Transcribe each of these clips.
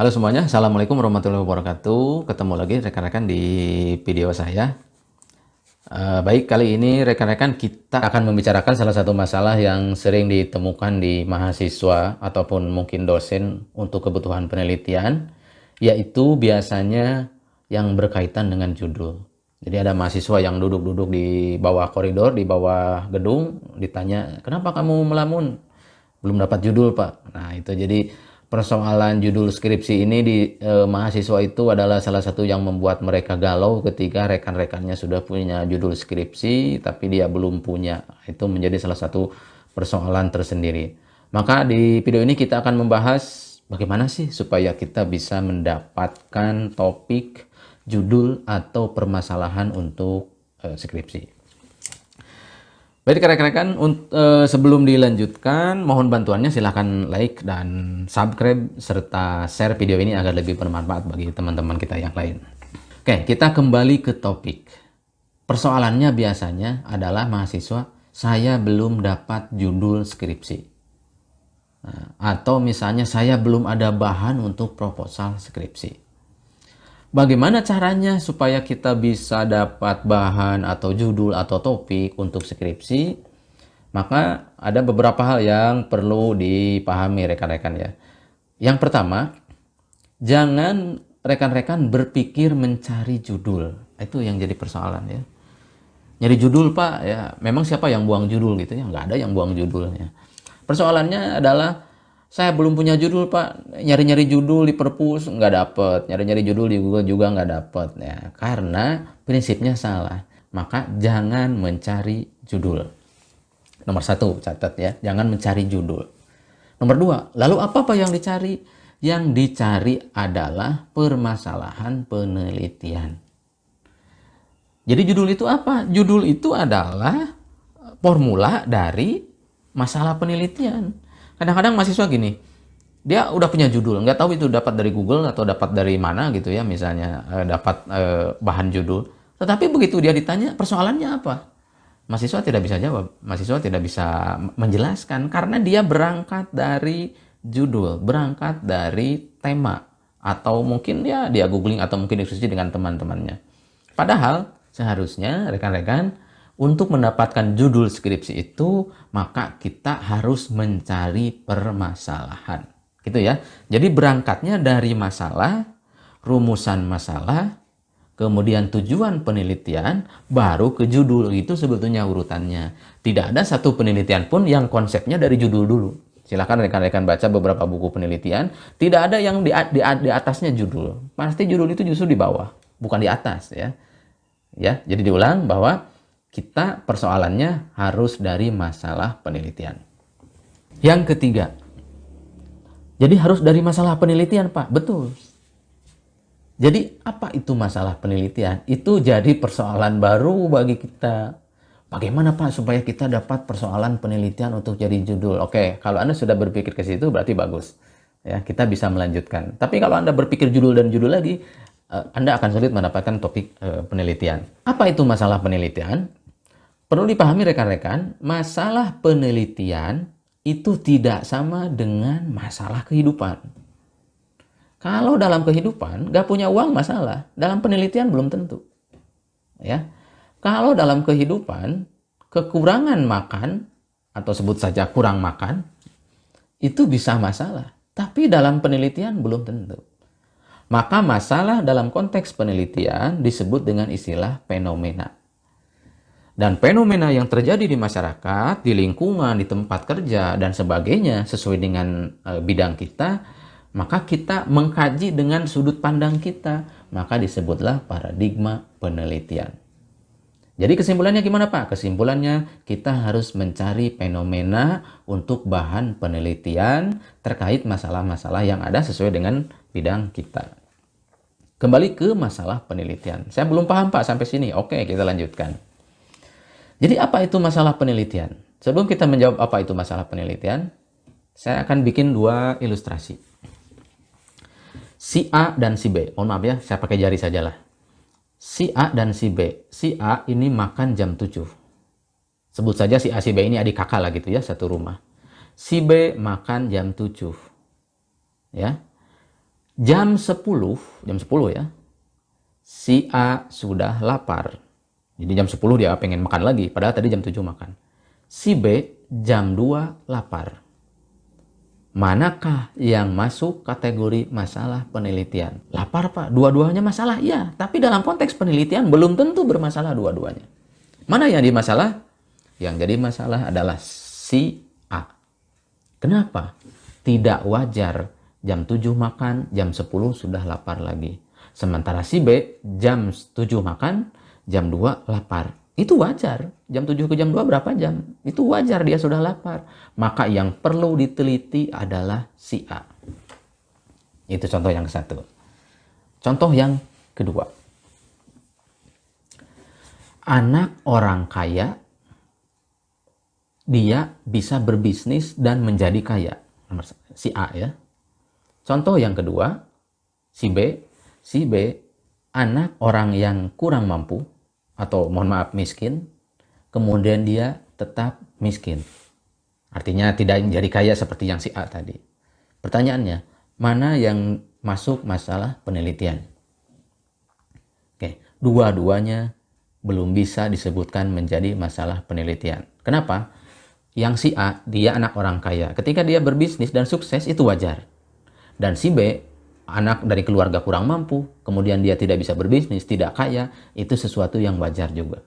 Halo semuanya, Assalamualaikum warahmatullahi wabarakatuh. Ketemu lagi rekan-rekan di video saya. Baik, kali ini rekan-rekan kita akan membicarakan salah satu masalah yang sering ditemukan di mahasiswa ataupun mungkin dosen untuk kebutuhan penelitian, yaitu biasanya yang berkaitan dengan judul. Jadi ada mahasiswa yang duduk-duduk di bawah koridor, di bawah gedung, ditanya, "Kenapa kamu melamun? Belum dapat judul, Pak." Nah, itu jadi persoalan judul skripsi ini di mahasiswa itu adalah salah satu yang membuat mereka galau ketika rekan-rekannya sudah punya judul skripsi tapi dia belum punya. Itu menjadi salah satu persoalan tersendiri. Maka di video ini kita akan membahas bagaimana sih supaya kita bisa mendapatkan topik, judul atau permasalahan untuk skripsi. Baik rekan-rekan, sebelum dilanjutkan, mohon bantuannya silahkan like dan subscribe serta share video ini agar lebih bermanfaat bagi teman-teman kita yang lain. Oke, kita kembali ke topik. Persoalannya biasanya adalah mahasiswa, saya belum dapat judul skripsi. Nah, atau misalnya saya belum ada bahan untuk proposal skripsi. Bagaimana caranya supaya kita bisa dapat bahan atau judul atau topik untuk skripsi? Maka ada beberapa hal yang perlu dipahami rekan-rekan ya. Yang pertama, jangan rekan-rekan berpikir mencari judul. Itu yang jadi persoalan ya. Nyari judul Pak ya, memang siapa yang buang judul gitu ya? Nggak ada yang buang judulnya. Persoalannya adalah saya belum punya judul Pak, nyari-nyari judul di perpus nggak dapet, nyari-nyari judul di Google juga nggak dapet ya, karena prinsipnya salah. Maka jangan mencari judul. Nomor satu, catat ya, jangan mencari judul. Nomor dua, lalu apa yang dicari? Yang dicari adalah permasalahan penelitian. Jadi judul itu apa? Judul itu adalah formula dari masalah penelitian. Kadang-kadang mahasiswa gini, dia udah punya judul, nggak tahu itu dapat dari Google atau dapat dari mana gitu ya, misalnya dapat bahan judul. Tetapi begitu dia ditanya persoalannya apa, mahasiswa tidak bisa jawab, mahasiswa tidak bisa menjelaskan karena dia berangkat dari judul, berangkat dari tema, atau mungkin dia googling atau mungkin diskusi dengan teman-temannya. Padahal seharusnya rekan-rekan untuk mendapatkan judul skripsi itu, maka kita harus mencari permasalahan. Gitu ya. Jadi berangkatnya dari masalah, rumusan masalah, kemudian tujuan penelitian, baru ke judul. Itu sebetulnya urutannya. Tidak ada satu penelitian pun yang konsepnya dari judul dulu. Silakan rekan-rekan baca beberapa buku penelitian. Tidak ada yang di atasnya judul. Pasti judul itu justru di bawah, bukan di atas ya. Ya, jadi diulang bahwa kita persoalannya harus dari masalah penelitian. Yang ketiga, jadi harus dari masalah penelitian Pak, betul. Jadi apa itu masalah penelitian? Itu jadi persoalan baru bagi kita. Bagaimana Pak supaya kita dapat persoalan penelitian untuk jadi judul? Oke, kalau Anda sudah berpikir ke situ berarti bagus. Ya, kita bisa melanjutkan. Tapi kalau Anda berpikir judul dan judul lagi, Anda akan sulit mendapatkan topik penelitian. Apa itu masalah penelitian? Perlu dipahami rekan-rekan, masalah penelitian itu tidak sama dengan masalah kehidupan. Kalau dalam kehidupan nggak punya uang masalah, dalam penelitian belum tentu. Ya, kalau dalam kehidupan kekurangan makan atau sebut saja kurang makan itu bisa masalah, tapi dalam penelitian belum tentu. Maka masalah dalam konteks penelitian disebut dengan istilah fenomena. Dan fenomena yang terjadi di masyarakat, di lingkungan, di tempat kerja, dan sebagainya sesuai dengan bidang kita, maka kita mengkaji dengan sudut pandang kita, maka disebutlah paradigma penelitian. Jadi kesimpulannya gimana Pak? Kesimpulannya kita harus mencari fenomena untuk bahan penelitian terkait masalah-masalah yang ada sesuai dengan bidang kita. Kembali ke masalah penelitian. Saya belum paham Pak sampai sini. Oke, kita lanjutkan. Jadi apa itu masalah penelitian? Sebelum kita menjawab apa itu masalah penelitian, saya akan bikin dua ilustrasi. Si A dan si B. Mohon maaf ya, saya pakai jari sajalah. Si A dan si B. Si A ini makan jam 7. Sebut saja si A si B ini adik kakak lah gitu ya, satu rumah. Si B makan jam 7. Ya. jam 10 ya, si A sudah lapar. Jadi jam 10 dia pengen makan lagi, padahal tadi jam 7 makan. Si B jam 2 lapar. Manakah yang masuk kategori masalah penelitian? Lapar Pak, dua-duanya masalah, iya. Tapi dalam konteks penelitian belum tentu bermasalah dua-duanya. Mana yang jadi masalah? Yang jadi masalah adalah si A. Kenapa? Tidak wajar jam 7 makan, jam 10 sudah lapar lagi. Sementara si B jam 7 makan, jam 2 lapar. Itu wajar. Jam 7 ke jam 2 berapa jam? Itu wajar dia sudah lapar. Maka yang perlu diteliti adalah si A. Itu contoh yang satu. Contoh yang kedua. Anak orang kaya, dia bisa berbisnis dan menjadi kaya. Si A ya. Contoh yang kedua, si B. Si B, anak orang yang kurang mampu, atau mohon maaf miskin, kemudian dia tetap miskin. Artinya tidak menjadi kaya seperti yang si A tadi. Pertanyaannya, mana yang masuk masalah penelitian? Oke, dua-duanya belum bisa disebutkan menjadi masalah penelitian. Kenapa? Yang si A, dia anak orang kaya. Ketika dia berbisnis dan sukses, itu wajar. Dan si B, anak dari keluarga kurang mampu, kemudian dia tidak bisa berbisnis, tidak kaya, itu sesuatu yang wajar juga.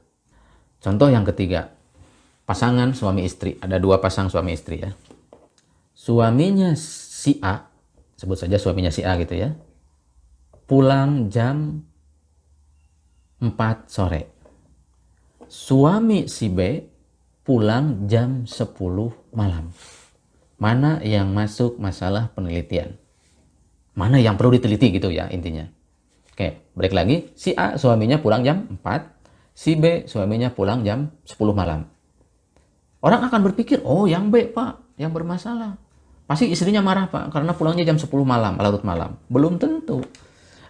Contoh yang ketiga, pasangan suami istri. Ada dua pasang suami istri ya. Suaminya si A, sebut saja suaminya si A gitu ya, pulang jam 4 sore. Suami si B pulang jam 10 malam. Mana yang masuk masalah penelitian? Mana yang perlu diteliti gitu ya intinya. Oke, balik lagi. Si A suaminya pulang jam 4, si B suaminya pulang jam 10 malam. Orang akan berpikir, oh yang B Pak, yang bermasalah. Pasti istrinya marah Pak, karena pulangnya jam 10 malam, larut malam. Belum tentu.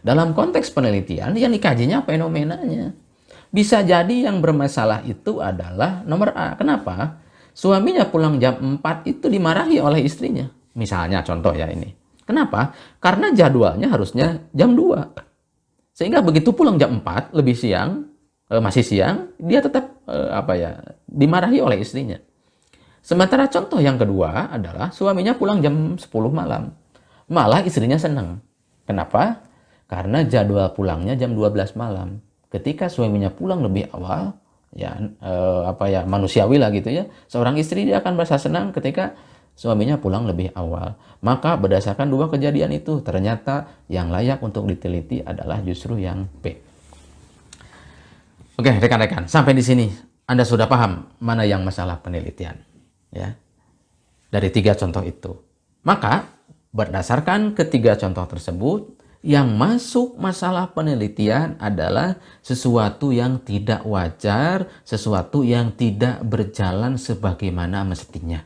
Dalam konteks penelitian, yang dikajinya fenomenanya. Bisa jadi yang bermasalah itu adalah nomor A. Kenapa? Suaminya pulang jam 4 itu dimarahi oleh istrinya. Misalnya contoh ya ini. Kenapa? Karena jadwalnya harusnya jam 2. Sehingga begitu pulang jam 4, lebih siang, masih siang, dia tetap dimarahi oleh istrinya. Sementara contoh yang kedua adalah suaminya pulang jam 10 malam. Malah istrinya senang. Kenapa? Karena jadwal pulangnya jam 12 malam. Ketika suaminya pulang lebih awal, manusiawi lah gitu ya. Seorang istri dia akan merasa senang ketika suaminya pulang lebih awal. Maka berdasarkan dua kejadian itu, ternyata yang layak untuk diteliti adalah justru yang B. Oke, rekan-rekan, sampai di sini Anda sudah paham mana yang masalah penelitian, ya. Dari 3 contoh itu. Maka berdasarkan ketiga contoh tersebut, yang masuk masalah penelitian adalah sesuatu yang tidak wajar, sesuatu yang tidak berjalan sebagaimana mestinya.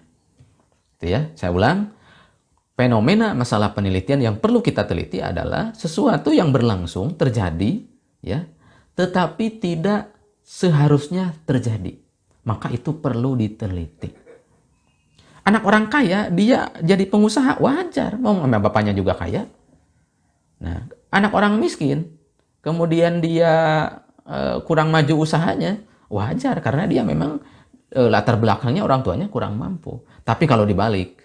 Itu ya, saya ulang. Fenomena masalah penelitian yang perlu kita teliti adalah sesuatu yang berlangsung terjadi, ya, tetapi tidak seharusnya terjadi. Maka itu perlu diteliti. Anak orang kaya, dia jadi pengusaha, wajar. Mau bapaknya juga kaya. Nah, anak orang miskin, kemudian dia kurang maju usahanya, wajar. Karena dia memang latar belakangnya orang tuanya kurang mampu. Tapi kalau dibalik,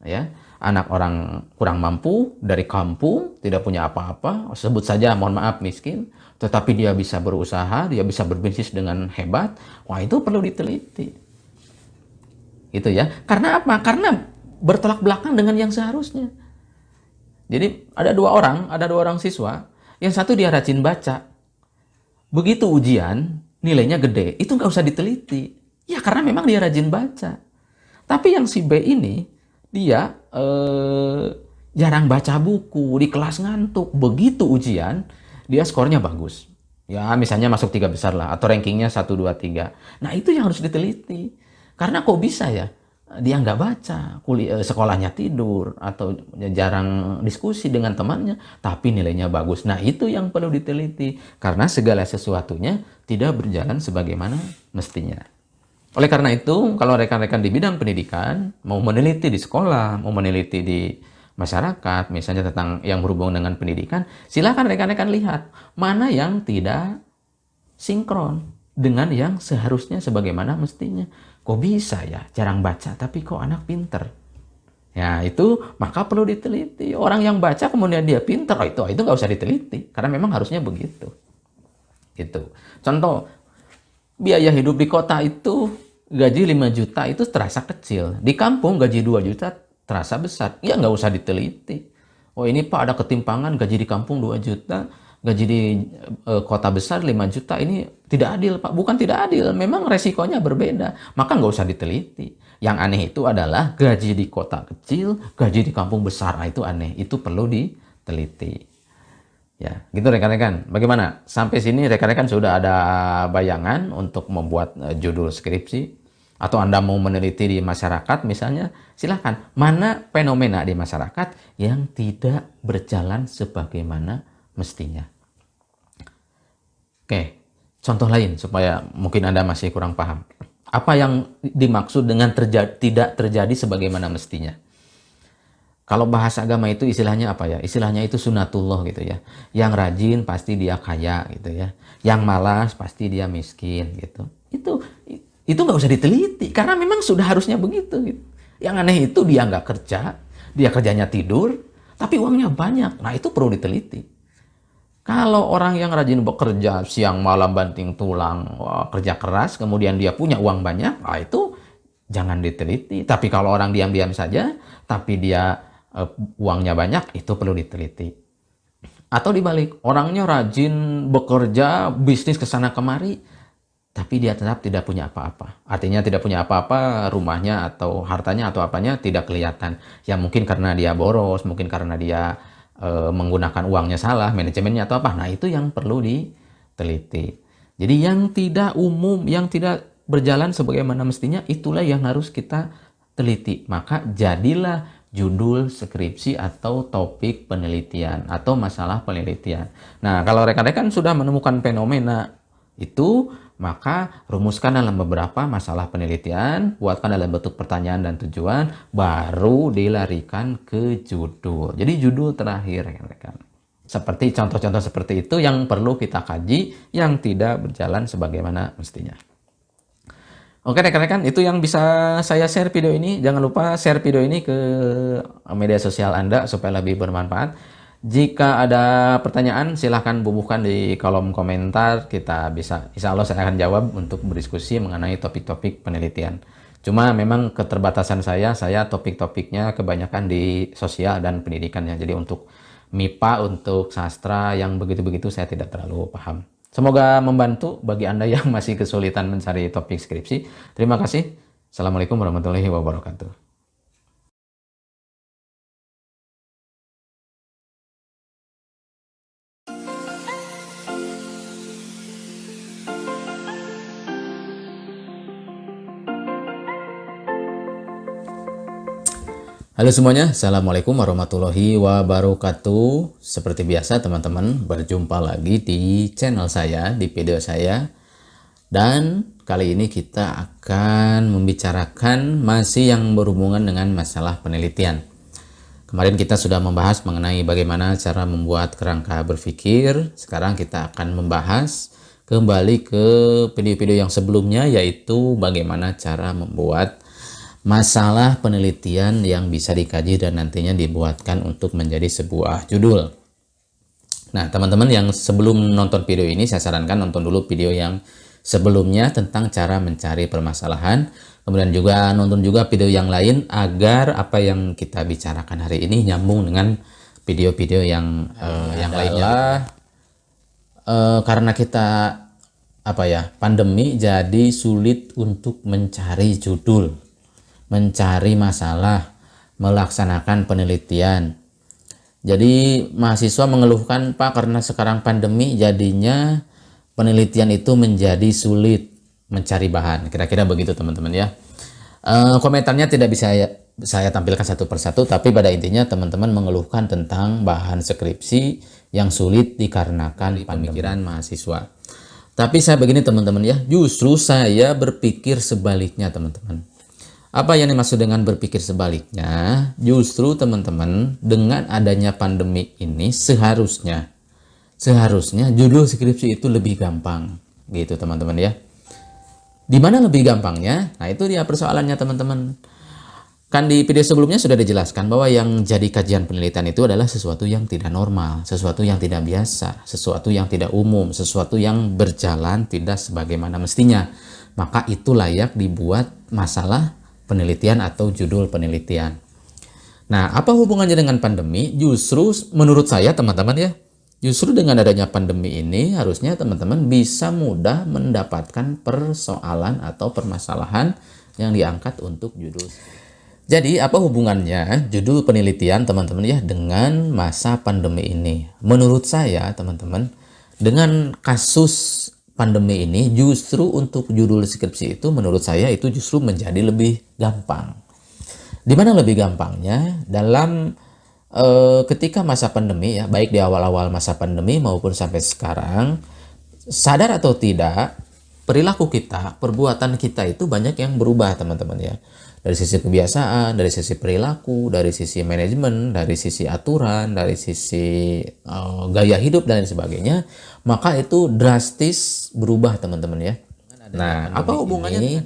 ya, anak orang kurang mampu dari kampung, tidak punya apa-apa, sebut saja mohon maaf miskin, tetapi dia bisa berusaha, dia bisa berbisnis dengan hebat, wah itu perlu diteliti. Gitu ya. Karena apa? Karena bertolak belakang dengan yang seharusnya. Jadi ada dua orang siswa, yang satu dia rajin baca. Begitu ujian, nilainya gede, itu nggak usah diteliti. Ya karena memang dia rajin baca. Tapi yang si B ini, dia jarang baca buku, di kelas ngantuk. Begitu ujian, dia skornya bagus. Ya misalnya masuk 3 besar lah, atau rankingnya 1, 2, 3. Nah itu yang harus diteliti. Karena kok bisa ya, dia nggak baca, sekolahnya tidur, atau jarang diskusi dengan temannya, tapi nilainya bagus. Nah itu yang perlu diteliti. Karena segala sesuatunya tidak berjalan sebagaimana mestinya. Oleh karena itu, kalau rekan-rekan di bidang pendidikan, mau meneliti di sekolah, mau meneliti di masyarakat, misalnya tentang yang berhubungan dengan pendidikan, silakan rekan-rekan lihat mana yang tidak sinkron dengan yang seharusnya sebagaimana mestinya. Kok bisa ya jarang baca tapi kok anak pinter? Ya itu maka perlu diteliti. Orang yang baca kemudian dia pinter, oh, itu nggak usah diteliti karena memang harusnya begitu. Gitu. Contoh, biaya hidup di kota itu gaji 5 juta itu terasa kecil. Di kampung gaji 2 juta terasa besar. Ya nggak usah diteliti. Oh ini Pak ada ketimpangan, gaji di kampung 2 juta, gaji di kota besar 5 juta. Ini tidak adil Pak. Bukan tidak adil, memang resikonya berbeda. Maka nggak usah diteliti. Yang aneh itu adalah gaji di kota kecil, gaji di kampung besar. Nah, itu aneh. Itu perlu diteliti. Ya, gitu rekan-rekan. Bagaimana? Sampai sini rekan-rekan sudah ada bayangan untuk membuat judul skripsi? Atau Anda mau meneliti di masyarakat misalnya, silahkan. Mana fenomena di masyarakat yang tidak berjalan sebagaimana mestinya? Oke, contoh lain supaya mungkin Anda masih kurang paham. Apa yang dimaksud dengan tidak terjadi sebagaimana mestinya? Kalau bahasa agama itu istilahnya apa ya? Istilahnya itu sunatullah gitu ya. Yang rajin pasti dia kaya gitu ya. Yang malas pasti dia miskin gitu. Itu nggak usah diteliti karena memang sudah harusnya begitu gitu. Yang aneh itu dia nggak kerja, dia kerjanya tidur, tapi uangnya banyak. Nah itu perlu diteliti. Kalau orang yang rajin bekerja siang malam banting tulang, wah, kerja keras, kemudian dia punya uang banyak, nah itu jangan diteliti. Tapi kalau orang diam-diam saja, tapi dia uangnya banyak, itu perlu diteliti. Atau dibalik, orangnya rajin bekerja, bisnis kesana kemari, tapi dia tetap tidak punya apa-apa. Artinya tidak punya apa-apa, rumahnya atau hartanya atau apanya tidak kelihatan. Ya mungkin karena dia boros, mungkin karena dia menggunakan uangnya salah, manajemennya atau apa. Nah itu yang perlu diteliti. Jadi yang tidak umum, yang tidak berjalan sebagaimana mestinya, itulah yang harus kita teliti. Maka jadilah judul skripsi atau topik penelitian atau masalah penelitian. Nah, kalau rekan-rekan sudah menemukan fenomena itu, maka rumuskan dalam beberapa masalah penelitian, buatkan dalam bentuk pertanyaan dan tujuan, baru dilarikan ke judul. Jadi judul terakhir rekan-rekan. Seperti contoh-contoh seperti itu yang perlu kita kaji, yang tidak berjalan sebagaimana mestinya. Oke rekan-rekan, itu yang bisa saya share video ini. Jangan lupa share video ini ke media sosial Anda supaya lebih bermanfaat. Jika ada pertanyaan, silahkan bubuhkan di kolom komentar. Kita bisa, insya Allah saya akan jawab untuk berdiskusi mengenai topik-topik penelitian. Cuma memang keterbatasan saya topik-topiknya kebanyakan di sosial dan pendidikannya. Jadi untuk MIPA, untuk sastra yang begitu-begitu saya tidak terlalu paham. Semoga membantu bagi Anda yang masih kesulitan mencari topik skripsi. Terima kasih. Assalamualaikum warahmatullahi wabarakatuh. Halo semuanya, Assalamualaikum warahmatullahi wabarakatuh. Seperti biasa teman-teman, berjumpa lagi di channel saya, di video saya. Dan kali ini kita akan membicarakan masih yang berhubungan dengan masalah penelitian. Kemarin kita sudah membahas mengenai bagaimana cara membuat kerangka berpikir. Sekarang kita akan membahas kembali ke video-video yang sebelumnya, yaitu bagaimana cara membuat masalah penelitian yang bisa dikaji dan nantinya dibuatkan untuk menjadi sebuah judul. Nah, teman-teman yang sebelum nonton video ini, saya sarankan nonton dulu video yang sebelumnya tentang cara mencari permasalahan. Kemudian juga nonton juga video yang lain agar apa yang kita bicarakan hari ini nyambung dengan video-video yang lainnya. Karena kita pandemi, jadi sulit untuk mencari judul, mencari masalah, melaksanakan penelitian. Jadi mahasiswa mengeluhkan, Pak, karena sekarang pandemi jadinya penelitian itu menjadi sulit mencari bahan. Kira-kira begitu teman-teman ya. Komentarnya tidak bisa saya tampilkan satu persatu, tapi pada intinya teman-teman mengeluhkan tentang bahan skripsi yang sulit dikarenakan pemikiran mahasiswa. Tapi saya begini teman-teman ya, justru saya berpikir sebaliknya teman-teman. Apa yang dimaksud dengan berpikir sebaliknya? Justru teman-teman, dengan adanya pandemi ini seharusnya judul skripsi itu lebih gampang gitu teman-teman ya. Di mana lebih gampangnya? Nah, itu dia persoalannya teman-teman. Kan di video sebelumnya sudah dijelaskan bahwa yang jadi kajian penelitian itu adalah sesuatu yang tidak normal, sesuatu yang tidak biasa, sesuatu yang tidak umum, sesuatu yang berjalan tidak sebagaimana mestinya. Maka itu layak dibuat masalah penelitian atau judul penelitian. Nah, apa hubungannya dengan pandemi? Justru menurut saya teman-teman ya, justru dengan adanya pandemi ini harusnya teman-teman bisa mudah mendapatkan persoalan atau permasalahan yang diangkat untuk judul. Jadi apa hubungannya judul penelitian teman-teman ya dengan masa pandemi ini? Menurut saya teman-teman, dengan kasus pandemi ini justru untuk judul skripsi itu menurut saya itu justru menjadi lebih gampang. Di mana lebih gampangnya? Dalam ketika masa pandemi ya, baik di awal-awal masa pandemi maupun sampai sekarang, sadar atau tidak, perilaku kita, perbuatan kita itu banyak yang berubah teman-teman ya. Dari sisi kebiasaan, dari sisi perilaku, dari sisi manajemen, dari sisi aturan, dari sisi gaya hidup dan lain sebagainya, maka itu drastis berubah teman-teman ya. Nah, apa hubungannya dengan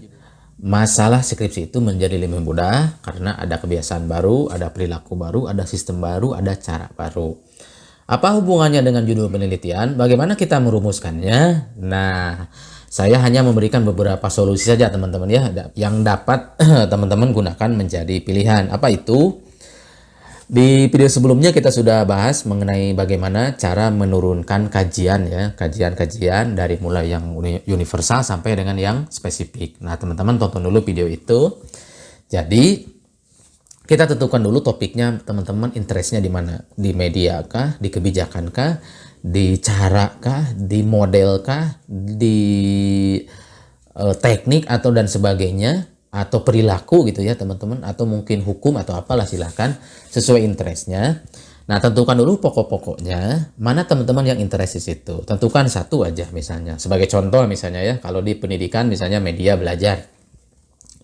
masalah skripsi itu menjadi lebih mudah karena ada kebiasaan baru, ada perilaku baru, ada sistem baru, ada cara baru. Apa hubungannya dengan judul penelitian? Bagaimana kita merumuskannya? Nah, saya hanya memberikan beberapa solusi saja teman-teman ya, yang dapat teman-teman gunakan menjadi pilihan. Apa itu? Di video sebelumnya kita sudah bahas mengenai bagaimana cara menurunkan kajian ya, kajian-kajian dari mulai yang universal sampai dengan yang spesifik. Nah, teman-teman tonton dulu video itu. Jadi, kita tentukan dulu topiknya teman-teman, interestnya di mana? Di media kah? Di kebijakan kah? Di cara kah? Di model kah? Di teknik atau dan sebagainya? Atau perilaku gitu ya teman-teman, atau mungkin hukum atau apalah, silahkan sesuai interestnya. Nah, tentukan dulu pokok-pokoknya, mana teman-teman yang interest di situ. Tentukan satu aja misalnya, sebagai contoh misalnya ya, kalau di pendidikan misalnya media belajar.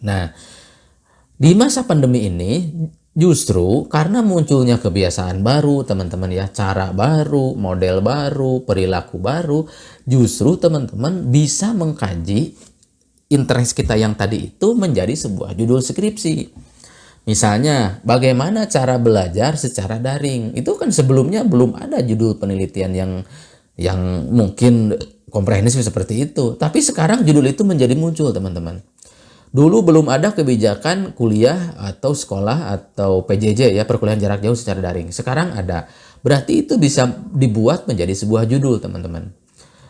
Nah, di masa pandemi ini justru karena munculnya kebiasaan baru teman-teman ya, cara baru, model baru, perilaku baru, justru teman-teman bisa mengkaji interest kita yang tadi itu menjadi sebuah judul skripsi. Misalnya, bagaimana cara belajar secara daring? Itu kan sebelumnya belum ada judul penelitian yang mungkin komprehensif seperti itu. Tapi sekarang judul itu menjadi muncul, teman-teman. Dulu belum ada kebijakan kuliah atau sekolah atau PJJ ya, perkuliahan jarak jauh secara daring. Sekarang ada. Berarti itu bisa dibuat menjadi sebuah judul, teman-teman.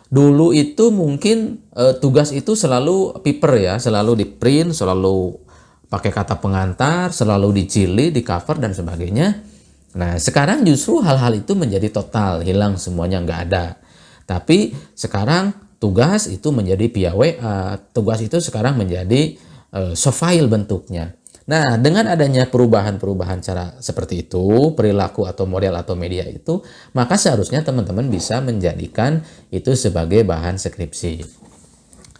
Dulu itu mungkin tugas itu selalu paper ya, selalu di print, selalu pakai kata pengantar, selalu dicili, di cover dan sebagainya. Nah, sekarang justru hal-hal itu menjadi total hilang, semuanya nggak ada. Tapi sekarang tugas itu menjadi via WA, tugas itu sekarang menjadi soft file bentuknya. Nah, dengan adanya perubahan-perubahan cara seperti itu, perilaku atau model atau media itu, maka seharusnya teman-teman bisa menjadikan itu sebagai bahan skripsi.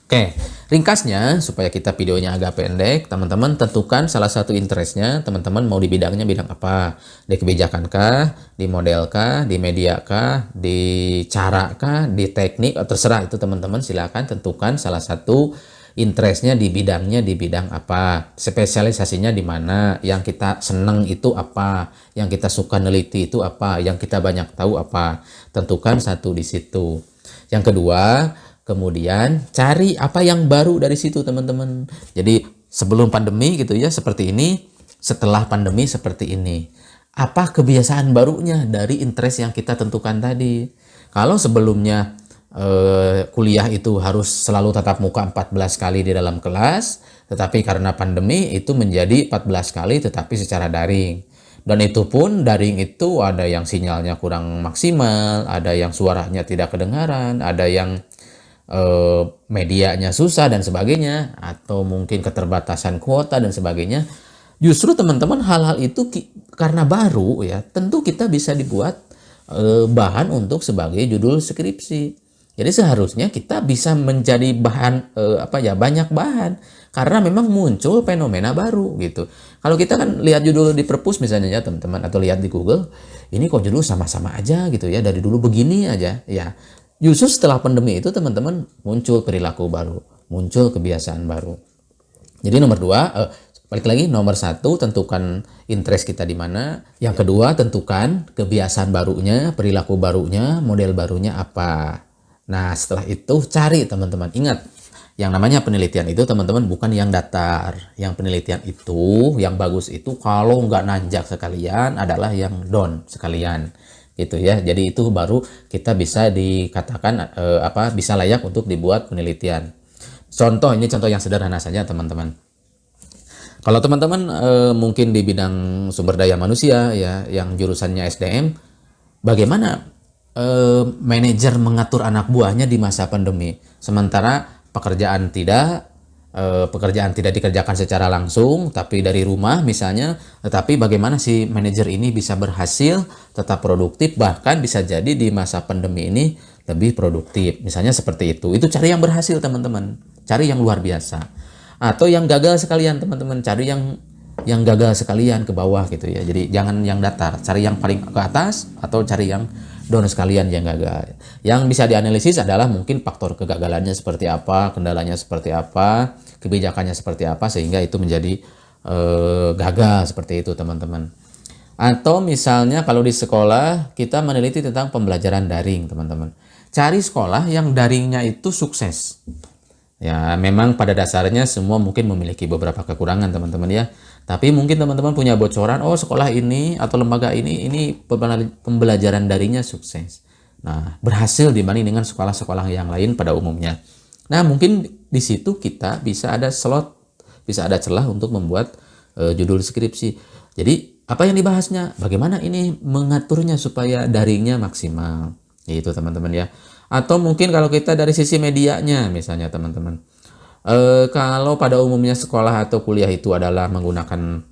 Oke, ringkasnya supaya kita videonya agak pendek, teman-teman tentukan salah satu interestnya, teman-teman mau di bidangnya bidang apa? Di kebijakan kah? Di model kah? Di media kah? Di cara kah? Di teknik? Terserah itu teman-teman, silakan tentukan salah satu interestnya di bidangnya, di bidang apa, spesialisasinya di mana, yang kita senang itu apa, yang kita suka neliti itu apa, yang kita banyak tahu apa. Tentukan satu di situ. Yang kedua, kemudian cari apa yang baru dari situ teman-teman. Jadi sebelum pandemi gitu ya seperti ini, setelah pandemi seperti ini. Apa kebiasaan barunya dari interest yang kita tentukan tadi. Kalau sebelumnya kuliah itu harus selalu tatap muka 14 kali di dalam kelas, tetapi karena pandemi itu menjadi 14 kali tetapi secara daring. Dan itu pun daring itu ada yang sinyalnya kurang maksimal, ada yang suaranya tidak kedengaran, ada yang medianya susah dan sebagainya, atau mungkin keterbatasan kuota dan sebagainya. Justru teman-teman hal-hal itu karena baru ya, tentu kita bisa dibuat bahan untuk sebagai judul skripsi. Jadi seharusnya kita bisa menjadi bahan banyak bahan karena memang muncul fenomena baru gitu. Kalau kita kan lihat judul di perpus misalnya ya teman-teman, atau lihat di Google, ini kok judul sama-sama aja gitu ya, dari dulu begini aja ya. Justru setelah pandemi itu teman-teman muncul perilaku baru, muncul kebiasaan baru. Jadi nomor dua, balik lagi, nomor satu tentukan interest kita di mana. Yang kedua tentukan kebiasaan barunya, perilaku barunya, model barunya apa. Nah setelah itu cari teman-teman. Ingat, yang namanya penelitian itu teman-teman bukan yang datar. Yang penelitian itu, yang bagus itu kalau nggak nanjak sekalian adalah yang down sekalian. Gitu ya. Jadi itu baru kita bisa dikatakan bisa layak untuk dibuat penelitian. Contoh, ini contoh yang sederhana saja teman-teman. Kalau teman-teman mungkin di bidang sumber daya manusia ya, yang jurusannya SDM, bagaimana manajer mengatur anak buahnya di masa pandemi? Sementara pekerjaan tidak dikerjakan secara langsung, tapi dari rumah misalnya. Tetapi bagaimana si manajer ini bisa berhasil, tetap produktif, bahkan bisa jadi di masa pandemi ini lebih produktif. Misalnya seperti itu. Itu cari yang berhasil teman-teman, cari yang luar biasa. Atau yang gagal sekalian teman-teman, cari yang gagal sekalian ke bawah gitu ya. Jadi jangan yang datar, cari yang paling ke atas atau cari yang down sekalian yang gagal. Yang bisa dianalisis adalah mungkin faktor kegagalannya seperti apa, kendalanya seperti apa, kebijakannya seperti apa, sehingga itu menjadi gagal seperti itu teman-teman. Atau misalnya kalau di sekolah kita meneliti tentang pembelajaran daring teman-teman, cari sekolah yang daringnya itu sukses. Ya, memang pada dasarnya semua mungkin memiliki beberapa kekurangan teman-teman ya. Tapi mungkin teman-teman punya bocoran, oh sekolah ini atau lembaga ini pembelajaran daringnya sukses. Nah, berhasil dibanding dengan sekolah-sekolah yang lain pada umumnya. Nah, mungkin di situ kita bisa ada slot, bisa ada celah untuk membuat judul skripsi. Jadi, apa yang dibahasnya? Bagaimana ini mengaturnya supaya daringnya maksimal. Itu teman-teman ya. Atau mungkin kalau kita dari sisi medianya misalnya teman-teman, kalau pada umumnya sekolah atau kuliah itu adalah menggunakan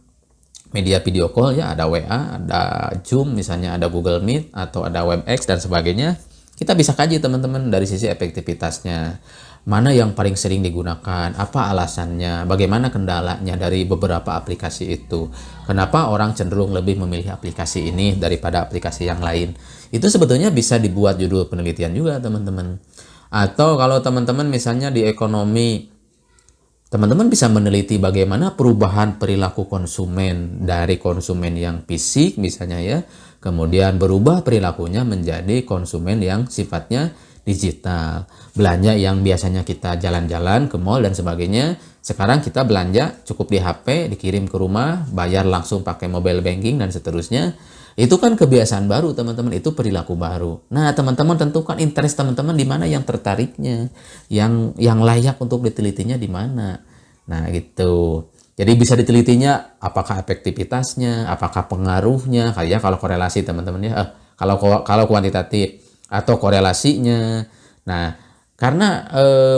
media video call ya, ada WA, ada Zoom misalnya, ada Google Meet atau ada WebEx dan sebagainya. Kita bisa kaji teman-teman dari sisi efektivitasnya, mana yang paling sering digunakan, apa alasannya, bagaimana kendalanya dari beberapa aplikasi itu, kenapa orang cenderung lebih memilih aplikasi ini daripada aplikasi yang lain. Itu sebetulnya bisa dibuat judul penelitian juga teman-teman. Atau kalau teman-teman misalnya di ekonomi, teman-teman bisa meneliti bagaimana perubahan perilaku konsumen dari konsumen yang fisik misalnya ya, kemudian berubah perilakunya menjadi konsumen yang sifatnya digital. Belanja yang biasanya kita jalan-jalan ke mall dan sebagainya, sekarang kita belanja cukup di HP, dikirim ke rumah, bayar langsung pakai mobile banking dan seterusnya. Itu kan kebiasaan baru teman-teman, itu perilaku baru. Nah teman-teman tentukan interest teman-teman di mana yang tertariknya, yang layak untuk ditelitinya di mana. Nah gitu. Jadi bisa ditelitinya apakah efektivitasnya, apakah pengaruhnya, kayak kalau korelasi teman-teman ya, kalau kuantitatif atau korelasinya. Nah, karena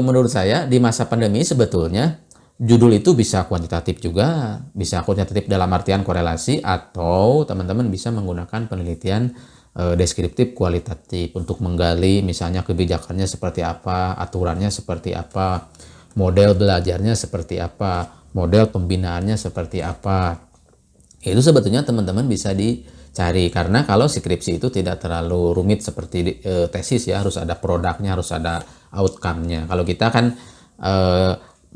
menurut saya di masa pandemi sebetulnya judul itu bisa kuantitatif juga, bisa kuantitatif dalam artian korelasi, atau teman-teman bisa menggunakan penelitian deskriptif kualitatif untuk menggali misalnya kebijakannya seperti apa, aturannya seperti apa, model belajarnya seperti apa, model pembinaannya seperti apa. Itu sebetulnya teman-teman bisa dicari, karena kalau skripsi itu tidak terlalu rumit seperti tesis ya, harus ada produknya, harus ada outcome-nya. Kalau kita kan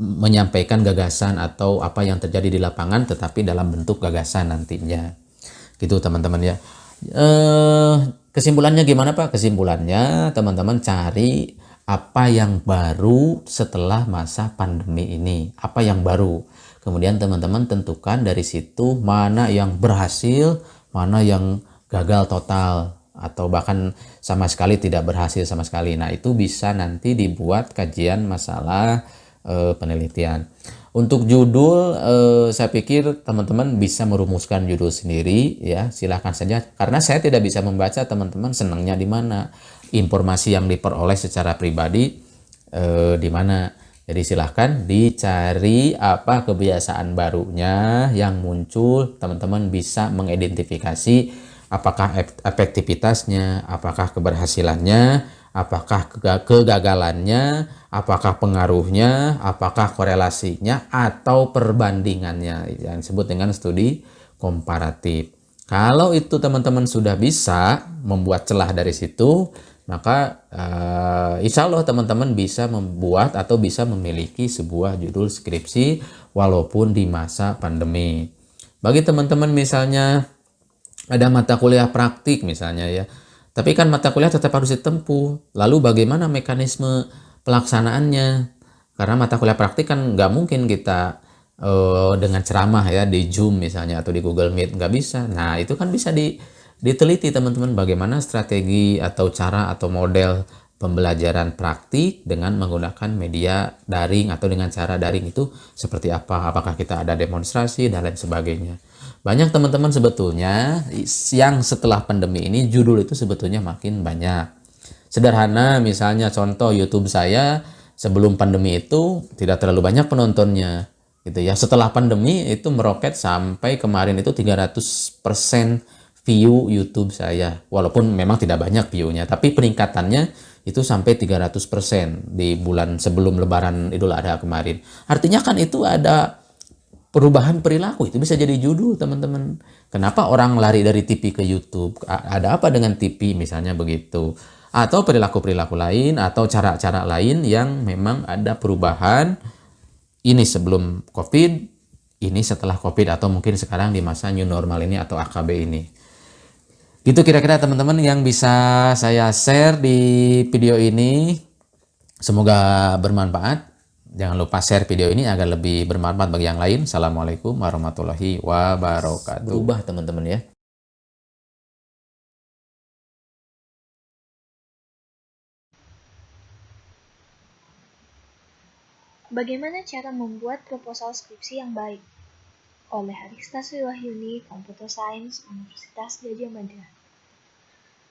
menyampaikan gagasan atau apa yang terjadi di lapangan, tetapi dalam bentuk gagasan nantinya. Gitu teman-teman ya. Kesimpulannya gimana Pak? Kesimpulannya teman-teman cari apa yang baru setelah masa pandemi ini. Apa yang baru? Kemudian teman-teman tentukan dari situ mana yang berhasil, mana yang gagal total, atau bahkan sama sekali tidak berhasil sama sekali. Nah itu bisa nanti dibuat kajian masalah penelitian. Untuk judul saya pikir teman-teman bisa merumuskan judul sendiri ya, silahkan saja, karena saya tidak bisa membaca teman-teman senangnya di mana, informasi yang diperoleh secara pribadi di mana. Jadi silahkan dicari apa kebiasaan barunya yang muncul, teman-teman bisa mengidentifikasi apakah efektivitasnya, apakah keberhasilannya, Apakah kegagalannya, apakah pengaruhnya, apakah korelasinya, atau perbandingannya, yang disebut dengan studi komparatif. Kalau itu teman-teman sudah bisa membuat celah dari situ, maka insya Allah teman-teman bisa membuat atau bisa memiliki sebuah judul skripsi walaupun di masa pandemi. Bagi teman-teman misalnya ada mata kuliah praktik misalnya ya, tapi kan mata kuliah tetap harus ditempuh. Lalu bagaimana mekanisme pelaksanaannya? Karena mata kuliah praktik kan nggak mungkin kita dengan ceramah ya di Zoom misalnya atau di Google Meet, nggak bisa. Nah itu kan bisa diteliti teman-teman bagaimana strategi atau cara atau model pembelajaran praktik dengan menggunakan media daring atau dengan cara daring itu seperti apa, apakah kita ada demonstrasi dan lain sebagainya. Banyak teman-teman sebetulnya yang setelah pandemi ini judul itu sebetulnya makin banyak. Sederhana misalnya contoh YouTube saya sebelum pandemi itu tidak terlalu banyak penontonnya gitu ya. Setelah pandemi itu meroket sampai kemarin itu 300% view YouTube saya. Walaupun memang tidak banyak view-nya, tapi peningkatannya itu sampai 300% di bulan sebelum Lebaran Idul Adha kemarin. Artinya kan itu ada perubahan perilaku, itu bisa jadi judul teman-teman. Kenapa orang lari dari TV ke YouTube? Ada apa dengan TV misalnya begitu? Atau perilaku-perilaku lain atau cara-cara lain yang memang ada perubahan ini sebelum COVID, ini setelah COVID atau mungkin sekarang di masa new normal ini atau AKB ini. Itu kira-kira teman-teman yang bisa saya share di video ini. Semoga bermanfaat. Jangan lupa share video ini agar lebih bermanfaat bagi yang lain. Assalamualaikum warahmatullahi wabarakatuh. Berubah teman-teman ya. Bagaimana cara membuat proposal skripsi yang baik? Oleh Arista Wahyuni, Computer Science, Universitas Gadjah Mada.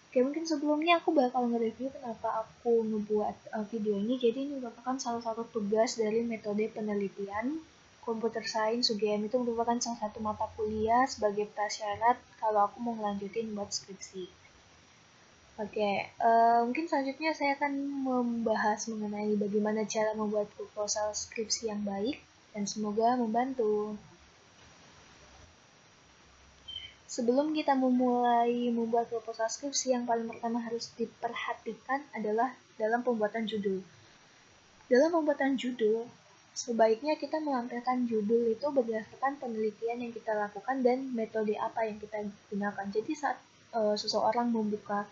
Oke, mungkin sebelumnya aku bakal nge-review kenapa aku ngebuat video ini. Jadi ini merupakan salah satu tugas dari metode penelitian Computer Science UGM. Itu merupakan salah satu mata kuliah sebagai prasyarat kalau aku mau ngelanjutin buat skripsi. Oke, mungkin selanjutnya saya akan membahas mengenai bagaimana cara membuat proposal skripsi yang baik dan semoga membantu. Sebelum kita memulai membuat proposal skripsi, yang paling pertama harus diperhatikan adalah dalam pembuatan judul. Dalam pembuatan judul, sebaiknya kita melampirkan judul itu berdasarkan penelitian yang kita lakukan dan metode apa yang kita gunakan. Jadi saat seseorang membuka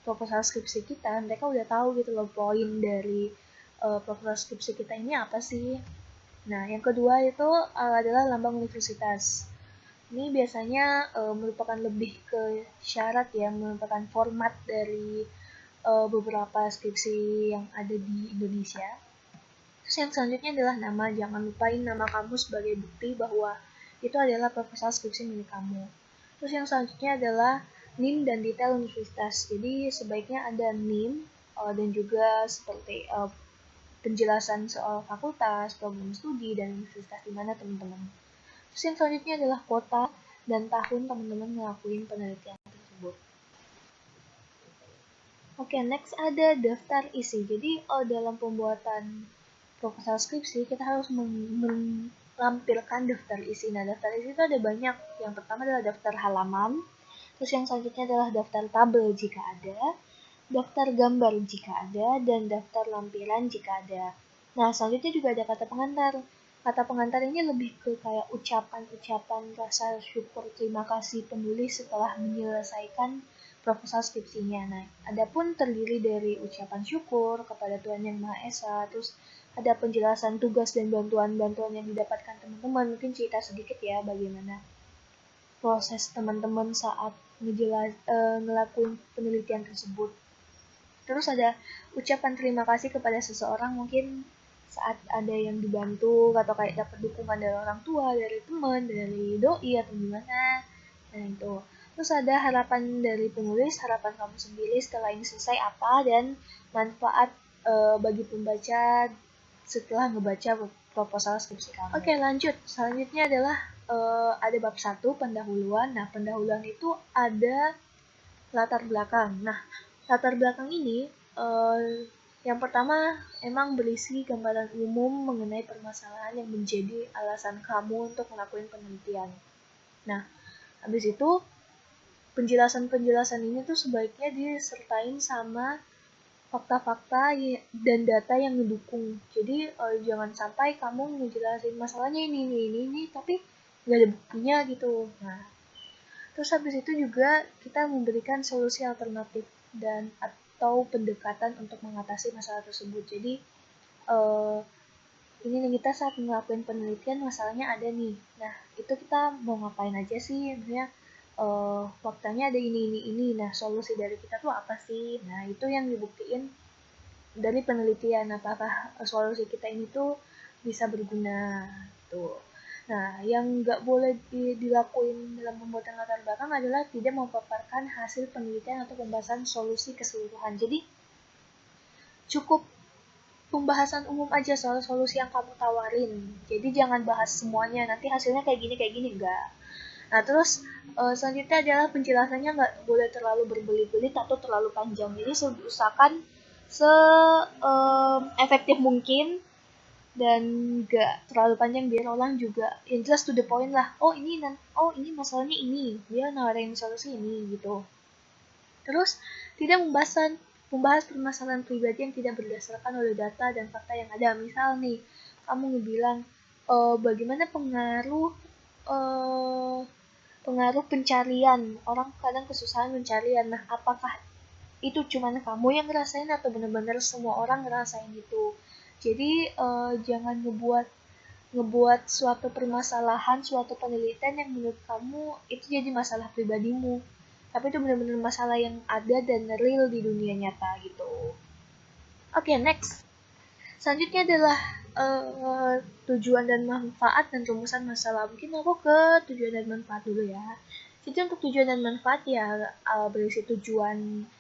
proposal skripsi kita, mereka udah tahu gitu loh poin dari proposal skripsi kita ini apa sih. Nah, yang kedua itu adalah lambang universitas. Ini biasanya merupakan lebih ke syarat ya, merupakan format dari beberapa skripsi yang ada di Indonesia. Terus yang selanjutnya adalah nama. Jangan lupain nama kamu sebagai bukti bahwa itu adalah proposal skripsi milik kamu. Terus yang selanjutnya adalah NIM dan detail universitas. Jadi sebaiknya ada NIM dan juga seperti penjelasan soal fakultas, program studi, dan universitas di mana teman-teman. Terus yang selanjutnya adalah kota dan tahun teman-teman ngelakuin penelitian tersebut. Oke, next ada daftar isi. Jadi dalam pembuatan proposal skripsi kita harus melampirkan daftar isi. Nah, daftar isi itu ada banyak. Yang pertama adalah daftar halaman. Terus yang selanjutnya adalah daftar tabel jika ada, daftar gambar jika ada, dan daftar lampiran jika ada. Nah, selanjutnya juga ada kata pengantar. Kata pengantar ini lebih ke kayak ucapan-ucapan rasa syukur terima kasih penulis setelah menyelesaikan proposal skripsinya. Nah, adapun terdiri dari ucapan syukur kepada Tuhan Yang Maha Esa, terus ada penjelasan tugas dan bantuan-bantuan yang didapatkan teman-teman. Mungkin cerita sedikit ya bagaimana proses teman-teman saat ngelakuin penelitian tersebut. Terus ada ucapan terima kasih kepada seseorang mungkin saat ada yang dibantu atau kayak dapat dukungan dari orang tua, dari teman, dari doi atau gimana. Nah itu. Terus ada harapan dari penulis, harapan kamu sendiri setelah ini selesai apa dan manfaat bagi pembaca setelah ngebaca proposal skripsi kamu. Oke, lanjut. Selanjutnya adalah ada bab 1 pendahuluan. Nah, pendahuluan itu ada latar belakang. Nah, latar belakang ini Yang pertama, emang berisi gambaran umum mengenai permasalahan yang menjadi alasan kamu untuk melakukan penelitian. Nah, habis itu penjelasan-penjelasan ini tuh sebaiknya disertain sama fakta-fakta dan data yang mendukung. Jadi jangan sampai kamu ngejelasin masalahnya ini, tapi nggak ada buktinya gitu. Nah, terus habis itu juga kita memberikan solusi alternatif dan atau pendekatan untuk mengatasi masalah tersebut. Jadi uh, ini nih kita saat melakukan penelitian masalahnya ada nih. Nah itu kita mau ngapain aja sih? Maksudnya faktanya ada ini. Nah solusi dari kita tuh apa sih? Nah itu yang dibuktiin dari penelitian. Apakah solusi kita ini tuh bisa berguna tuh. Nah, yang nggak boleh dilakuin dalam pembuatan latar belakang adalah tidak memaparkan hasil penelitian atau pembahasan solusi keseluruhan. Jadi, cukup pembahasan umum aja soal solusi yang kamu tawarin. Jadi, jangan bahas semuanya, nanti hasilnya kayak gini, enggak. Nah, terus selanjutnya adalah penjelasannya nggak boleh terlalu berbelit-belit atau terlalu panjang. Jadi, usahakan efektif mungkin dan gak terlalu panjang biar orang juga yang jelas to the point lah. Oh ini masalahnya ini, dia nawarin solusi ini gitu. Terus tidak membahas permasalahan pribadi yang tidak berdasarkan oleh data dan fakta yang ada. Misal nih kamu ngebilang bagaimana pengaruh pencarian, orang kadang kesusahan pencarian. Nah apakah itu cuman kamu yang ngerasain atau benar-benar semua orang ngerasain itu? Jadi jangan ngebuat suatu permasalahan, suatu penelitian yang menurut kamu itu jadi masalah pribadimu. Tapi itu benar-benar masalah yang ada dan real di dunia nyata gitu. Oke, next. Selanjutnya adalah tujuan dan manfaat dan rumusan masalah. Mungkin aku ke tujuan dan manfaat dulu ya. Jadi untuk tujuan dan manfaat ya berisi tujuan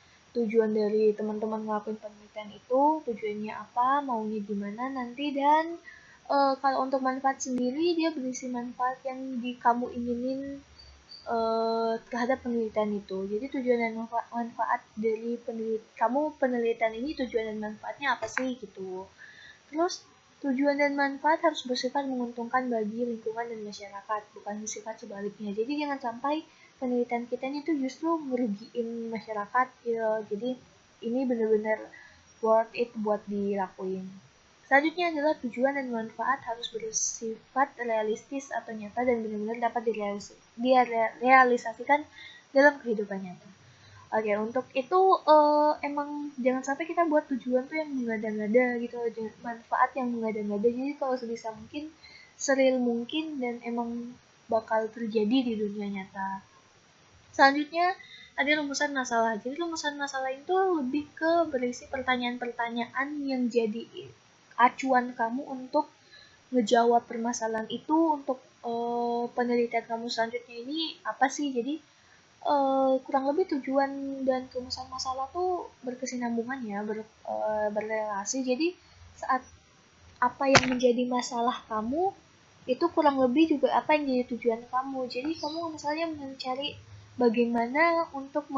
dari teman-teman ngelakuin penelitian itu, tujuannya apa, maunya gimana nanti, dan kalau untuk manfaat sendiri dia berisi manfaat yang kamu inginin terhadap penelitian itu. Jadi tujuan dan manfaat dari penelitian ini, tujuan dan manfaatnya apa sih gitu. Terus tujuan dan manfaat harus bersifat menguntungkan bagi lingkungan dan masyarakat, bukan bersifat sebaliknya. Jadi jangan sampai penelitian kita ini tuh justru merugiin masyarakat ya. Jadi ini benar-benar worth it buat dilakuin. Selanjutnya adalah tujuan dan manfaat harus bersifat realistis atau nyata dan benar-benar dapat direalisasikan dalam kehidupan nyata. Oke, untuk itu emang jangan sampai kita buat tujuan tuh yang mengada-ngada gitu, manfaat yang mengada-ngada. Jadi kalau sebisa mungkin, seril mungkin dan emang bakal terjadi di dunia nyata. Selanjutnya ada rumusan masalah. Jadi rumusan masalah itu lebih ke berisi pertanyaan-pertanyaan yang jadi acuan kamu untuk ngejawab permasalahan itu untuk penelitian kamu selanjutnya ini apa sih. Jadi kurang lebih tujuan dan rumusan masalah tuh berkesinambungan ya, berrelasi. Jadi saat apa yang menjadi masalah kamu itu kurang lebih juga apa yang jadi tujuan kamu. Jadi kamu misalnya mencari bagaimana untuk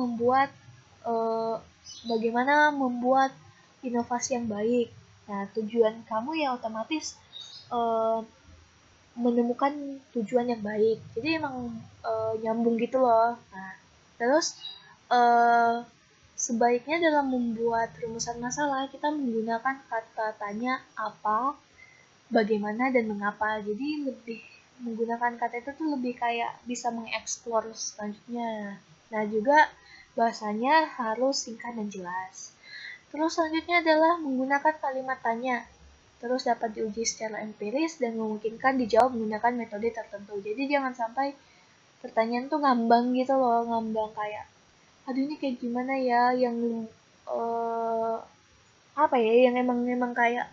bagaimana membuat inovasi yang baik. Nah tujuan kamu ya otomatis uh, menemukan tujuan yang baik. Jadi emang nyambung gitu loh. Nah terus uh, sebaiknya dalam membuat rumusan masalah kita menggunakan kata tanya apa, bagaimana, dan mengapa. Jadi lebih menggunakan kata itu tuh lebih kayak bisa mengeksplor selanjutnya. Nah juga bahasanya harus singkat dan jelas. Terus selanjutnya adalah menggunakan kalimat tanya. Terus dapat diuji secara empiris dan memungkinkan dijawab menggunakan metode tertentu. Jadi jangan sampai pertanyaan tuh ngambang gitu loh, ngambang kayak aduh ini kayak gimana ya, yang apa ya, yang emang kayak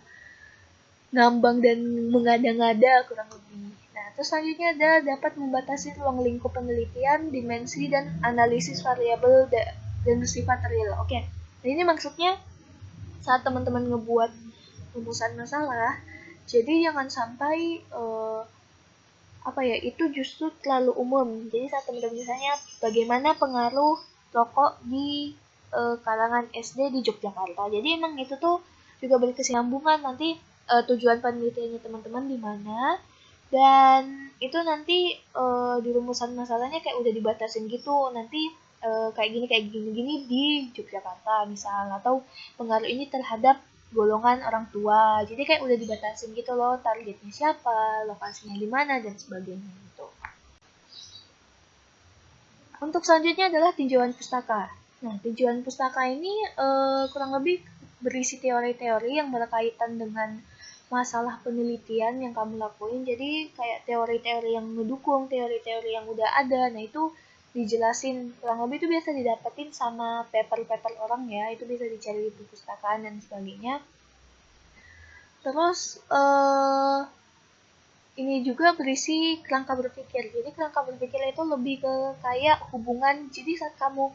ngambang dan mengada-ngada kurang lebih. Nah, terus selanjutnya ada dapat membatasi ruang lingkup penelitian, dimensi, dan analisis variabel dan bersifat real. Oke, nah ini maksudnya saat teman-teman ngebuat rumusan masalah, jadi jangan sampai apa ya, itu justru terlalu umum. Jadi saat teman-teman misalnya bagaimana pengaruh rokok di kalangan SD di Yogyakarta. Jadi emang itu tuh juga berkesinambungan nanti tujuan penelitiannya teman-teman di mana, dan itu nanti di rumusan masalahnya kayak udah dibatasin gitu, nanti kayak gini di Yogyakarta misal, atau pengaruh ini terhadap golongan orang tua. Jadi kayak udah dibatasin gitu loh, targetnya siapa, lokasinya di mana, dan sebagainya gitu. Untuk selanjutnya adalah tinjauan pustaka. Nah, tinjauan pustaka ini kurang lebih berisi teori-teori yang berkaitan dengan masalah penelitian yang kamu lakuin. Jadi kayak teori-teori yang mendukung teori-teori yang udah ada. Nah, itu dijelasin. Kurang lebih itu biasa didapetin sama paper-paper orang ya. Itu bisa dicari di perpustakaan dan sebagainya. Terus ini juga berisi kerangka berpikir. Jadi kerangka berpikir itu lebih ke kayak hubungan. Jadi saat kamu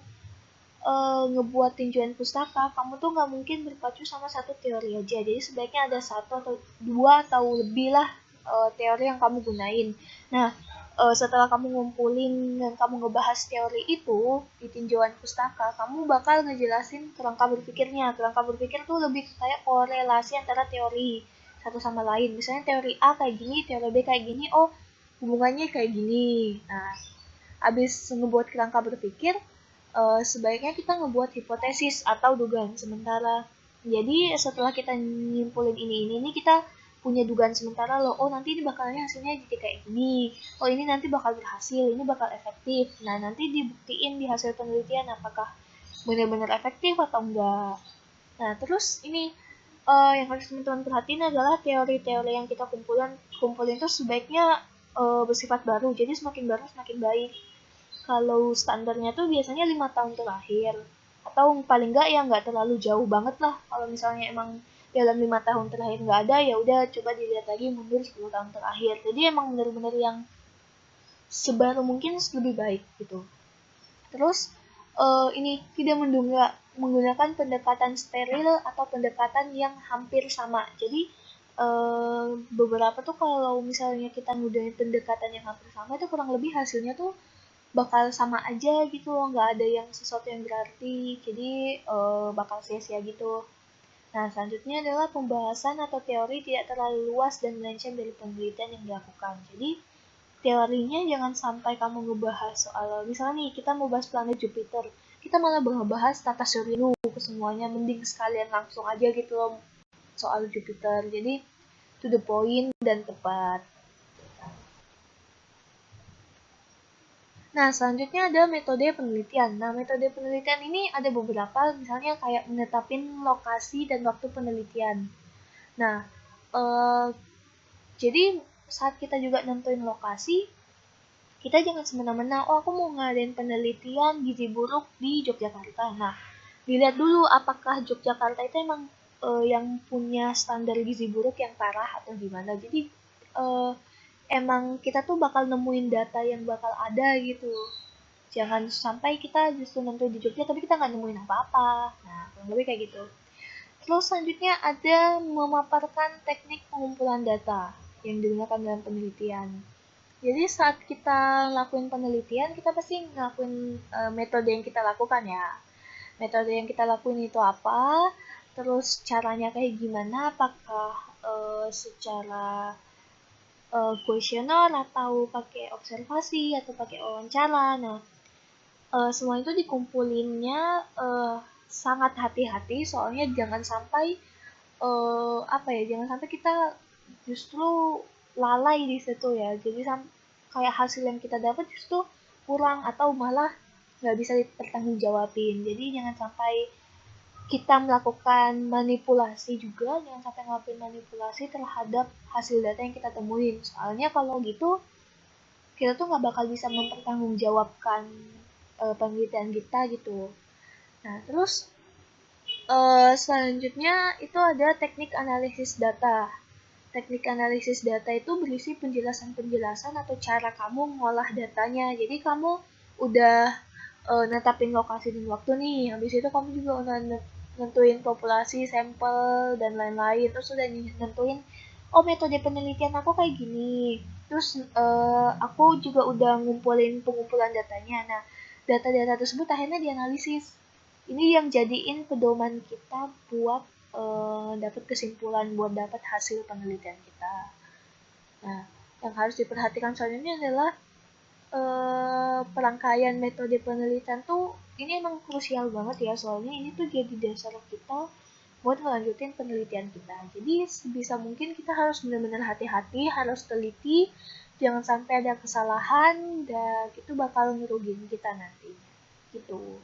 ngebuat tinjauan pustaka, kamu tuh nggak mungkin berpacu sama satu teori aja. Jadi sebaiknya ada satu atau dua atau lebih lah teori yang kamu gunain. Nah, setelah kamu ngumpulin dan kamu ngebahas teori itu di tinjauan pustaka, kamu bakal ngejelasin kerangka berpikirnya. Kerangka berpikir tuh lebih kayak korelasi antara teori satu sama lain. Misalnya teori A kayak gini, teori B kayak gini, oh hubungannya kayak gini. Nah, abis ngebuat kerangka berpikir, sebaiknya kita ngebuat hipotesis atau dugaan sementara. Jadi setelah kita nyimpulin ini kita punya dugaan sementara loh, oh nanti ini bakalnya hasilnya jadi kayak gini, oh ini nanti bakal berhasil, ini bakal efektif. Nah nanti dibuktiin di hasil penelitian apakah benar-benar efektif atau enggak. Nah terus ini yang harus teman-teman perhatiin adalah teori-teori yang kita kumpulin itu sebaiknya bersifat baru, jadi semakin baru semakin baik. Kalau standarnya tuh biasanya 5 tahun terakhir, atau paling enggak ya nggak terlalu jauh banget lah. Kalau misalnya emang dalam 5 tahun terakhir nggak ada, ya udah coba dilihat lagi mundur 10 tahun terakhir. Jadi emang benar-benar yang sebaru mungkin lebih baik gitu. Terus ini tidak menggunakan pendekatan steril atau pendekatan yang hampir sama. Jadi beberapa tuh kalau misalnya kita nggunain pendekatan yang hampir sama, itu kurang lebih hasilnya tuh bakal sama aja gitu loh, nggak ada yang sesuatu yang berarti, jadi bakal sia-sia gitu. Nah, selanjutnya adalah pembahasan atau teori tidak terlalu luas dan melenceng dari penelitian yang dilakukan. Jadi, teorinya jangan sampai kamu ngebahas soal, misalnya nih, kita mau bahas planet Jupiter, kita malah bahas tata surya ke semuanya, mending sekalian langsung aja gitu loh soal Jupiter. Jadi, to the point dan tepat. Nah, selanjutnya ada metode penelitian. Nah, metode penelitian ini ada beberapa, misalnya kayak menetapin lokasi dan waktu penelitian. Nah, jadi saat kita juga nentuin lokasi, kita jangan semena-mena, oh aku mau ngadain penelitian gizi buruk di Yogyakarta. Nah, dilihat dulu apakah Yogyakarta itu emang yang punya standar gizi buruk yang parah atau gimana. Jadi, emang kita tuh bakal nemuin data yang bakal ada gitu. Jangan sampai kita justru nentuin di Jogja tapi kita nggak nemuin apa-apa. Nah, kurang lebih kayak gitu. Terus selanjutnya ada memaparkan teknik pengumpulan data yang digunakan dalam penelitian. Jadi saat kita lakuin penelitian, kita pasti ngelakuin metode yang kita lakukan ya. Metode yang kita lakuin itu apa, terus caranya kayak gimana, apakah secara kuesioner atau pakai observasi atau pakai wawancara. Nah, semua itu dikumpulinnya sangat hati-hati, soalnya jangan sampai jangan sampai kita justru lalai di situ ya. Jadi kayak hasil yang kita dapat justru kurang atau malah nggak bisa dipertanggungjawabin. Jadi jangan sampai kita melakukan manipulasi juga, jangan sampai ngelakuin manipulasi terhadap hasil data yang kita temuin. Soalnya kalau gitu, kita tuh nggak bakal bisa mempertanggungjawabkan penelitian kita gitu. Nah, terus selanjutnya itu ada teknik analisis data. Teknik analisis data itu berisi penjelasan-penjelasan atau cara kamu ngolah datanya. Jadi kamu udah netapin lokasi dan waktu nih. Habis itu kamu juga udah nentuin populasi, sampel, dan lain-lain. Terus udah nentuin, oh metode penelitian aku kayak gini. Terus aku juga udah ngumpulin pengumpulan datanya. Nah, data-data tersebut akhirnya dianalisis. Ini yang jadiin pedoman kita buat dapat kesimpulan, buat dapat hasil penelitian kita. Nah, yang harus diperhatikan selanjutnya adalah perangkaian metode penelitian tuh ini emang krusial banget ya, soalnya ini tuh jadi dasar kita buat melanjutin penelitian kita. Jadi sebisa mungkin kita harus benar-benar hati-hati, harus teliti, jangan sampai ada kesalahan dan itu bakal ngerugiin kita nantinya. Gitu.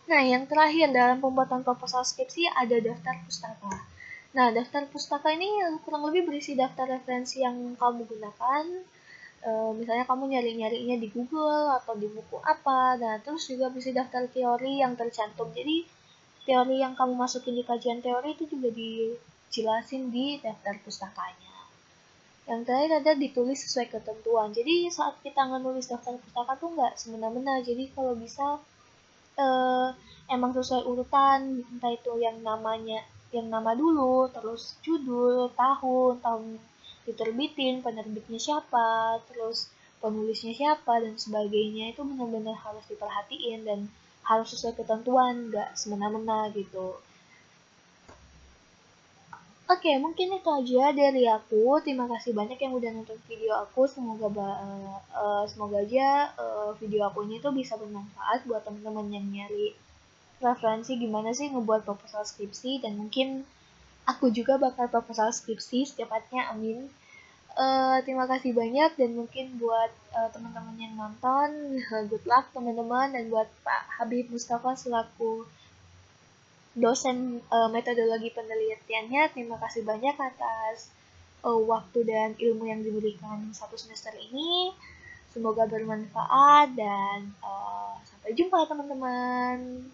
Nah, yang terakhir dalam pembuatan proposal skripsi ada daftar pustaka. Nah, daftar pustaka ini kurang lebih berisi daftar referensi yang kamu gunakan. Misalnya kamu nyari-nyarinya di Google atau di buku apa. Nah, terus juga berisi daftar teori yang tercantum. Jadi, teori yang kamu masukin di kajian teori itu juga dijelasin di daftar pustakanya. Yang terakhir ada ditulis sesuai ketentuan. Jadi, saat kita menulis daftar pustaka tuh nggak semena-mena. Jadi, kalau bisa emang sesuai urutan, entah itu yang namanya yang nama dulu, terus judul, tahun diterbitin, penerbitnya siapa, terus penulisnya siapa dan sebagainya, itu benar-benar harus diperhatiin dan harus sesuai ketentuan, nggak semena-mena gitu. Oke, mungkin itu aja dari aku. Terima kasih banyak yang udah nonton video aku. Semoga aja video aku ini tuh bisa bermanfaat buat teman-teman yang nyari referensi gimana sih ngebuat proposal skripsi, dan mungkin aku juga bakal proposal skripsi secepatnya, amin. Terima kasih banyak, dan mungkin buat teman-teman yang nonton, good luck teman-teman, dan buat Pak Habib Mustafa selaku dosen metodologi penelitiannya, terima kasih banyak atas waktu dan ilmu yang diberikan satu semester ini. Semoga bermanfaat dan sampai jumpa teman-teman.